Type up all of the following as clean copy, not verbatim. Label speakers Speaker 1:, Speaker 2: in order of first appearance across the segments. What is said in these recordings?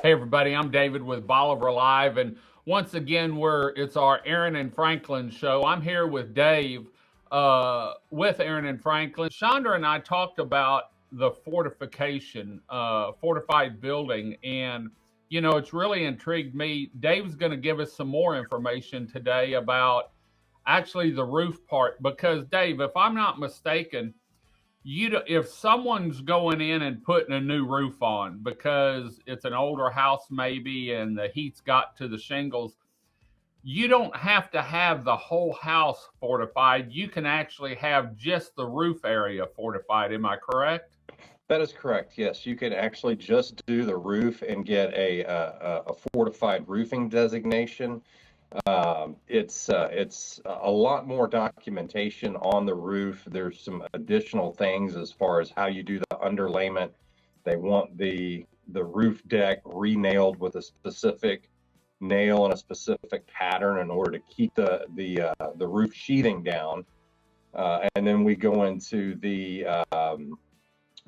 Speaker 1: Hey everybody, I'm David with Bolivar Live, and once again it's our Aran and Franklin show. I'm here with Dave, with Aran and Franklin. Chandra and I talked about the fortified building, and it's really intrigued me. Dave's going to give us some more information today about actually the roof part, because Dave, if I'm not mistaken, if someone's going in and putting a new roof on because it's an older house maybe and the heat's got to the shingles, you don't have to have the whole house fortified. You can actually have just the roof area fortified. Am I correct?
Speaker 2: That is correct. Yes, you can actually just do the roof and get a fortified roofing designation. It's a lot more documentation on the roof. There's some additional things as far as how you do the underlayment. They want the roof deck re-nailed with a specific nail and a specific pattern in order to keep the roof sheathing down. And then we go into the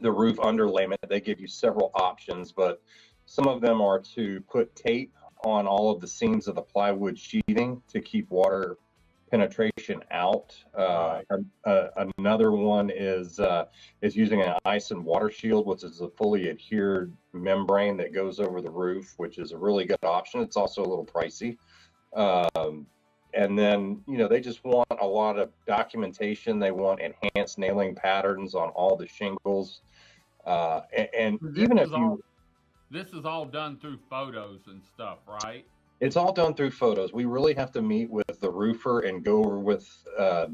Speaker 2: roof underlayment. They give you several options, but some of them are to put tape on all of the seams of the plywood sheathing to keep water penetration out.
Speaker 1: Right.
Speaker 2: Another one is using an ice and water shield, which is a fully adhered membrane that goes over the roof, which is a really good option. It's also a little pricey. And then, they just want a lot of documentation. They want enhanced nailing patterns on all the shingles. And
Speaker 1: This
Speaker 2: even if
Speaker 1: is all
Speaker 2: you
Speaker 1: this is all done through photos and stuff, right?
Speaker 2: It's all done through photos. We really have to meet with the roofer and go over with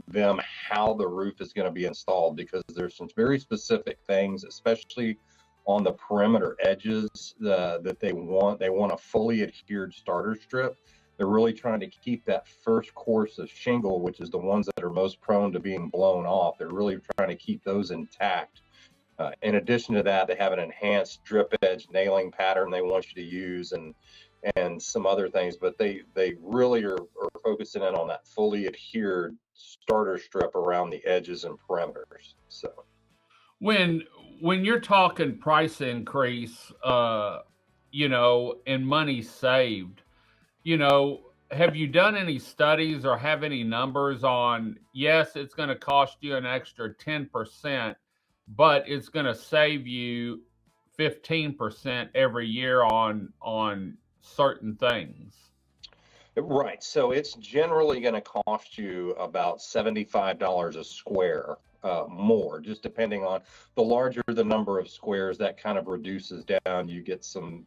Speaker 2: them how the roof is going to be installed, because there's some very specific things, especially on the perimeter edges, that they want. They want a fully adhered starter strip. They're really trying to keep that first course of shingle, which is the ones that are most prone to being blown off. They're really trying to keep those intact. In addition to that, they have an enhanced drip edge nailing pattern they want you to use, and some other things, but they really are focusing in on that fully adhered starter strip around the edges and perimeters. So
Speaker 1: When when you're talking price increase, and money saved, have you done any studies or have any numbers on, yes, it's going to cost you an extra 10%, but it's going to save you 15% every year on certain things?
Speaker 2: right, so it's generally going to cost you about $75 a square. More, just depending on the larger the number of squares, that kind of reduces down. You get some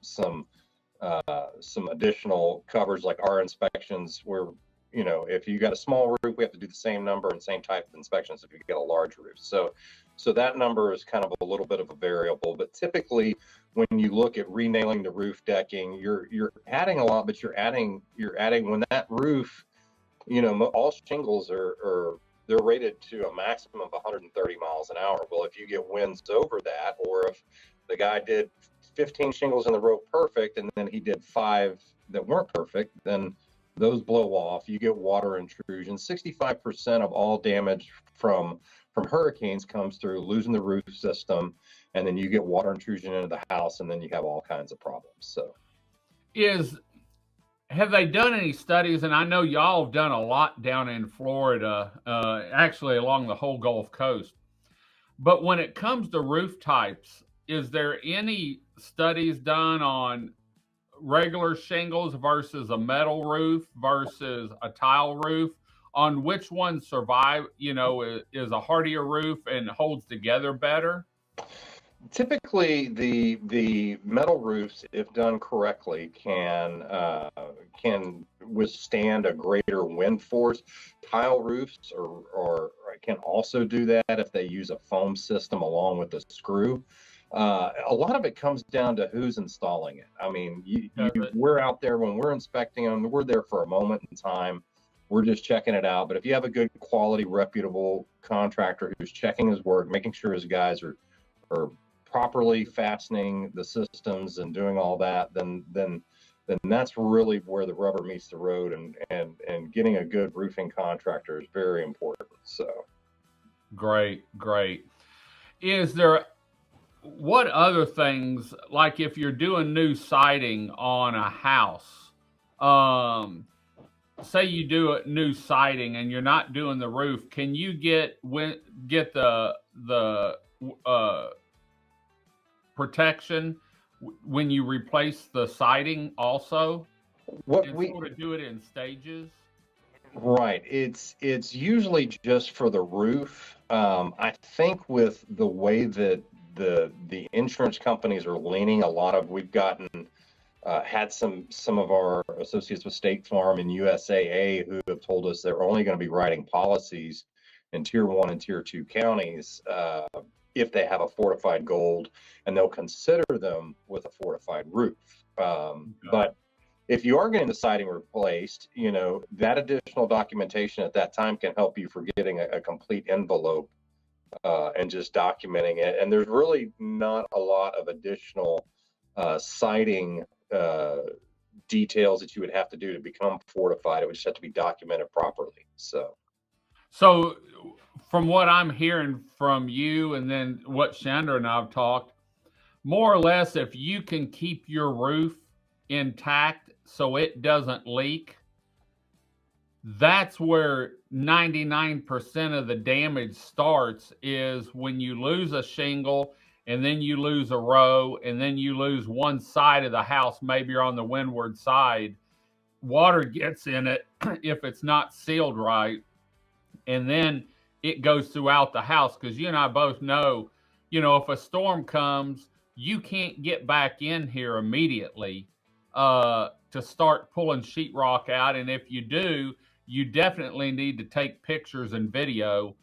Speaker 2: additional covers like our inspections, where if you got a small roof, we have to do the same number and same type of inspections if you get a large roof. So that number is kind of a little bit of a variable, but typically when you look at renailing the roof decking, you're adding a lot, but you're adding when that roof, all shingles are they're rated to a maximum of 130 miles an hour. Well, if you get winds over that, or if the guy did 15 shingles in the row perfect and then he did five that weren't perfect, then those blow off. You get water intrusion. 65% of all damage from hurricanes comes through losing the roof system, and then you get water intrusion into the house, and then you have all kinds of problems. So
Speaker 1: Is Have they done any studies? And I know y'all have done a lot down in Florida, actually along the whole Gulf Coast. But when it comes to roof types, is there any studies done on regular shingles versus a metal roof versus a tile roof, on which one survive, is a hardier roof and holds together better?
Speaker 2: typically, the metal roofs, if done correctly, can withstand a greater wind force. Tile roofs or can also do that if they use a foam system along with a screw. A lot of it comes down to who's installing it. I mean,
Speaker 1: Does it?
Speaker 2: we're out there when we're inspecting them. We're there for a moment in time. We're just checking it out. But if you have a good quality, reputable contractor who's checking his work, making sure his guys are properly fastening the systems and doing all that, then that's really where the rubber meets the road, and getting a good roofing contractor is very important. So
Speaker 1: Great, great. Is there what other things, like if you're doing new siding on a house, um, say you do a new siding and you're not doing the roof, can you get the uh, protection when you replace the siding also,
Speaker 2: What
Speaker 1: and
Speaker 2: we
Speaker 1: sort of do it in stages?
Speaker 2: Right. It's usually just for the roof. I think with the way that the insurance companies are leaning, a lot of we've gotten had some of our associates with State Farm and USAA who have told us they're only going to be writing policies in tier one and tier two counties if they have a fortified gold, and they'll consider them with a fortified roof.
Speaker 1: Okay.
Speaker 2: But if you are getting the siding replaced, that additional documentation at that time can help you for getting a complete envelope and just documenting it. And there's really not a lot of additional siding uh, details that you would have to do to become fortified. It would just have to be documented properly. So,
Speaker 1: So, from what I'm hearing from you, and then what Chandra and I've talked, more or less, if you can keep your roof intact so it doesn't leak, that's where 99% of the damage starts, is when you lose a shingle and then you lose a row and then you lose one side of the house. Maybe you're on the windward side, water gets in it if it's not sealed right, and then it goes throughout the house, because you and I both know, if a storm comes, you can't get back in here immediately to start pulling sheetrock out. And if you do, you definitely need to take pictures and video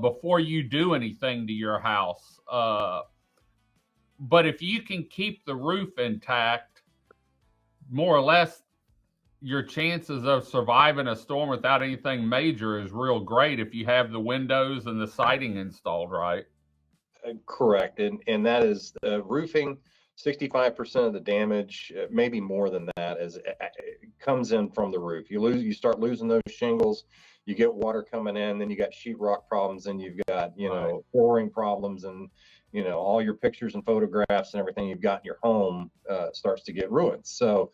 Speaker 1: before you do anything to your house. But if you can keep the roof intact, more or less, your chances of surviving a storm without anything major is real great if you have the windows and the siding installed right.
Speaker 2: correct. And that is roofing. 65% of the damage, maybe more than that, is comes in from the roof. You start losing those shingles, you get water coming in, then you got sheetrock problems, and you've got
Speaker 1: Right.
Speaker 2: flooring problems, and all your pictures and photographs and everything you've got in your home starts to get ruined. So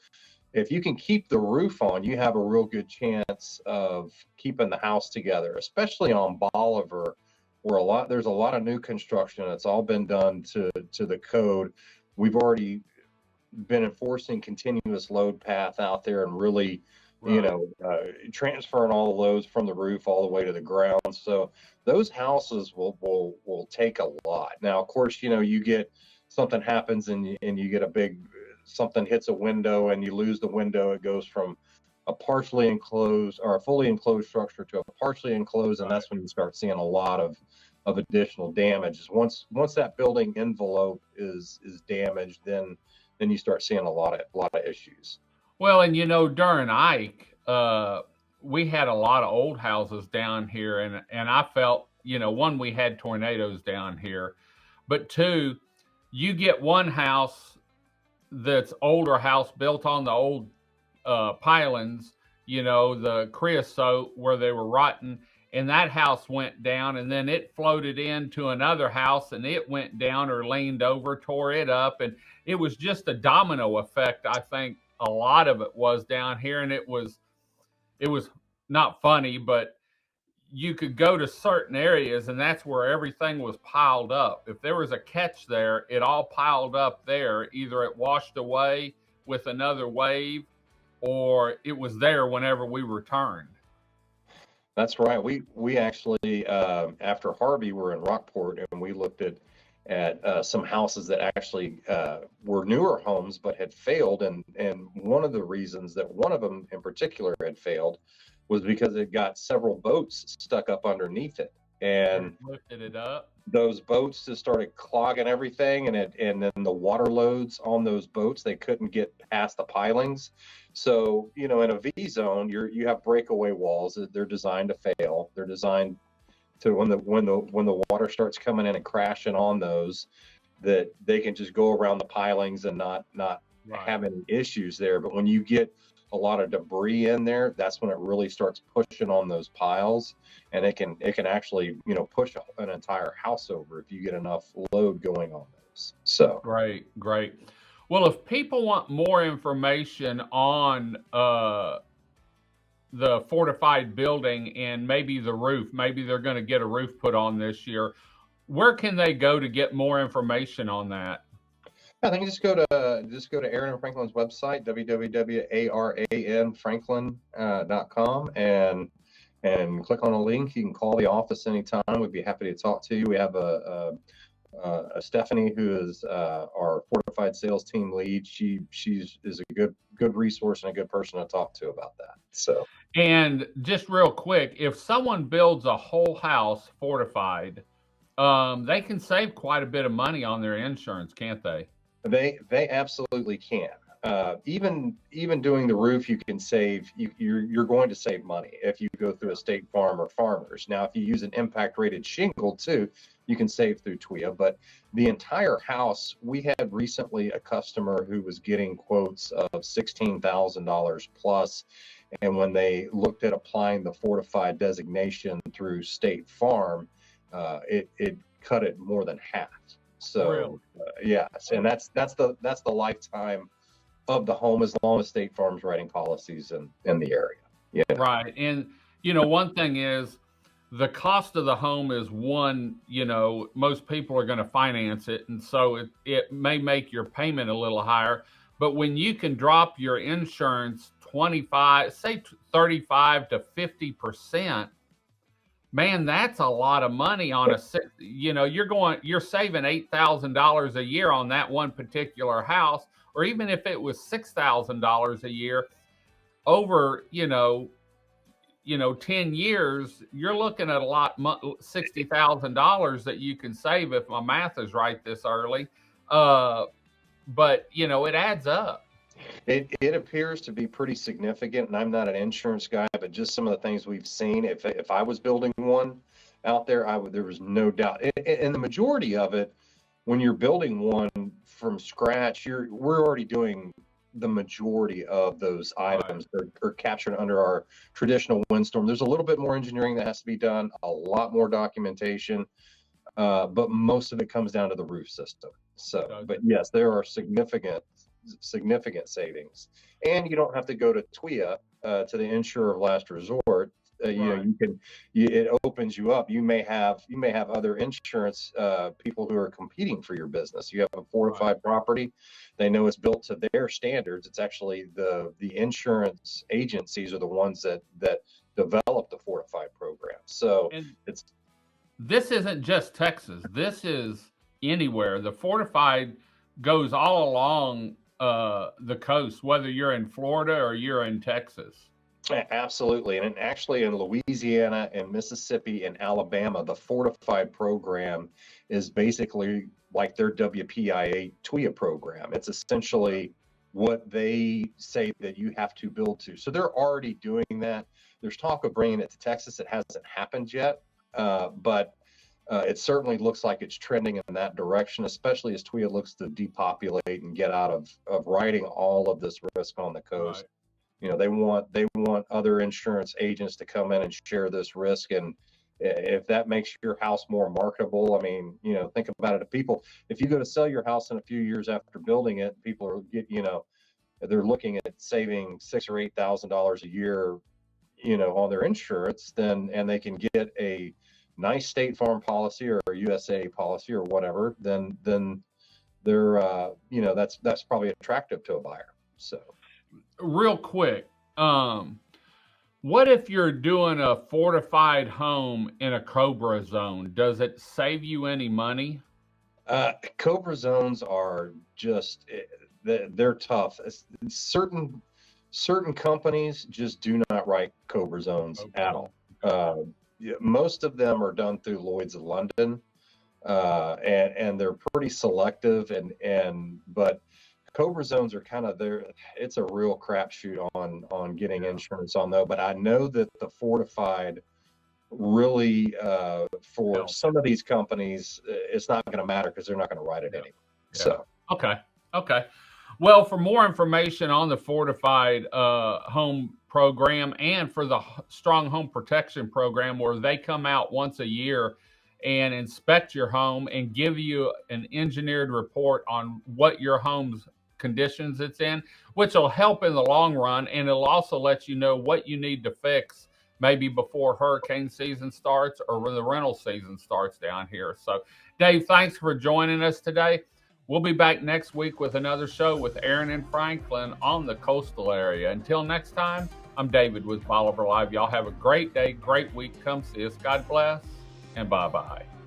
Speaker 2: if you can keep the roof on, you have a real good chance of keeping the house together, especially on Bolivar, where there's a lot of new construction. It's all been done to the code. We've already been enforcing continuous load path out there and really,
Speaker 1: Right.
Speaker 2: transferring all the loads from the roof all the way to the ground. So those houses will take a lot. Now, of course, you get something happens and you get a big something hits a window and you lose the window. It goes from a partially enclosed or a fully enclosed structure to a partially enclosed, and
Speaker 1: Right.
Speaker 2: that's when you start seeing a lot of additional damages. Once that building envelope is damaged, then you start seeing a lot of issues.
Speaker 1: Well, and during Ike, we had a lot of old houses down here, and I felt, one, we had tornadoes down here, but two, you get one house that's older house built on the old pilings, the creosote where they were rotten, and that house went down, and then it floated into another house, and it went down or leaned over, tore it up, and it was just a domino effect. I think a lot of it was down here, and it was not funny, but you could go to certain areas and that's where everything was piled up. If there was a catch there, it all piled up there. Either it washed away with another wave, or it was there whenever we returned.
Speaker 2: That's right. We actually after Harvey were in Rockport and we looked at some houses that actually were newer homes but had failed, and one of the reasons that one of them in particular had failed was because it got several boats stuck up underneath it,
Speaker 1: And
Speaker 2: and
Speaker 1: it lifted it up.
Speaker 2: those boats just started clogging everything, and then the water loads on those boats, they couldn't get past the pilings. So in a V zone, you have breakaway walls. They're designed to fail. They're designed to, when the water starts coming in and crashing on those, that they can just go around the pilings and not
Speaker 1: Right.
Speaker 2: have any issues there. But when you get a lot of debris in there, that's when it really starts pushing on those piles, and it can actually push an entire house over if you get enough load going on So
Speaker 1: Great, great. Well, if people want more information on the fortified building and maybe the roof, maybe they're going to get a roof put on this year, where can they go to get more information on that?
Speaker 2: I think just go to Aaron and Franklin's website, www.aranfranklin.com, and click on a link. You can call the office anytime. We'd be happy to talk to you. We have a Stephanie, who is our fortified sales team lead. She's a good resource and a good person to talk to about that. So,
Speaker 1: And just real quick, if someone builds a whole house fortified, they can save quite a bit of money on their insurance, can't they?
Speaker 2: they absolutely can. Even doing the roof, you can save. You're going to save money if you go through a State Farm or Farmers. Now, if you use an impact rated shingle too, you can save through TWIA. But the entire house, we had recently a customer who was getting quotes of $16,000 plus, and when they looked at applying the fortified designation through State Farm, it cut it more than half.
Speaker 1: Really?
Speaker 2: So yes, and that's the lifetime of the home, as long as State Farm's writing policies in the area. Yeah.
Speaker 1: Right. And, one thing is the cost of the home is one, most people are going to finance it. And so it may make your payment a little higher. But when you can drop your insurance 25, say 35 to 50%, man, that's a lot of money on you're saving $8,000 a year on that one particular house. Or even if it was $6,000 a year over, 10 years, you're looking at a lot, $60,000 that you can save if my math is right this early. But it adds up.
Speaker 2: It appears to be pretty significant, and I'm not an insurance guy, but just some of the things we've seen. If I was building one out there, there was no doubt. And the majority of it, when you're building one from scratch, we're already doing the majority of those items. Right. Are captured under our traditional windstorm. There's a little bit more engineering that has to be done, a lot more documentation, but most of it comes down to the roof system. So, but yes, there are significant savings, and you don't have to go to TWIA, to the insurer of last resort.
Speaker 1: Right.
Speaker 2: It opens you up. You may have other insurance people who are competing for your business. You have a fortified property, they know it's built to their standards. It's actually the insurance agencies are the ones that develop the fortified program. So
Speaker 1: this isn't just Texas. This is anywhere. The fortified goes all along the coast, whether you're in Florida or you're in Texas.
Speaker 2: Absolutely. And actually in Louisiana and Mississippi and Alabama, the fortified program is basically like their WPIA TWIA program. It's essentially what they say that you have to build to. So they're already doing that. There's talk of bringing it to Texas. It hasn't happened yet, but it certainly looks like it's trending in that direction, especially as TWIA looks to depopulate and get out of writing all of this risk on the coast. Right. They want other insurance agents to come in and share this risk. And if that makes your house more marketable, I mean, think about it. If you go to sell your house in a few years after building it, people are they're looking at saving $6,000 or $8,000 a year, on their insurance, and they can get a nice State Farm policy or a USA policy or whatever, then they're that's probably attractive to a buyer. So
Speaker 1: real quick, what if you're doing a fortified home in a Cobra zone? Does it save you any money?
Speaker 2: Cobra zones are just, they're tough. Certain companies just do not write Cobra zones at all. Most of them are done through Lloyd's of London, and they're pretty selective, but Cobra zones are kind of there. It's a real crapshoot on getting insurance on though. But I know that the fortified really, for some of these companies, it's not going to matter because they're not going to write it anyway. So
Speaker 1: okay. Well, for more information on the fortified home program and for the strong home protection program, where they come out once a year and inspect your home and give you an engineered report on what your home's conditions it's in, which will help in the long run. And it'll also let you know what you need to fix maybe before hurricane season starts or when the rental season starts down here. So, Dave, thanks for joining us today. We'll be back next week with another show with Aran and Franklin on the coastal area. Until next time, I'm David with Bolivar Live. Y'all have a great day, great week. Come see us. God bless, and bye-bye.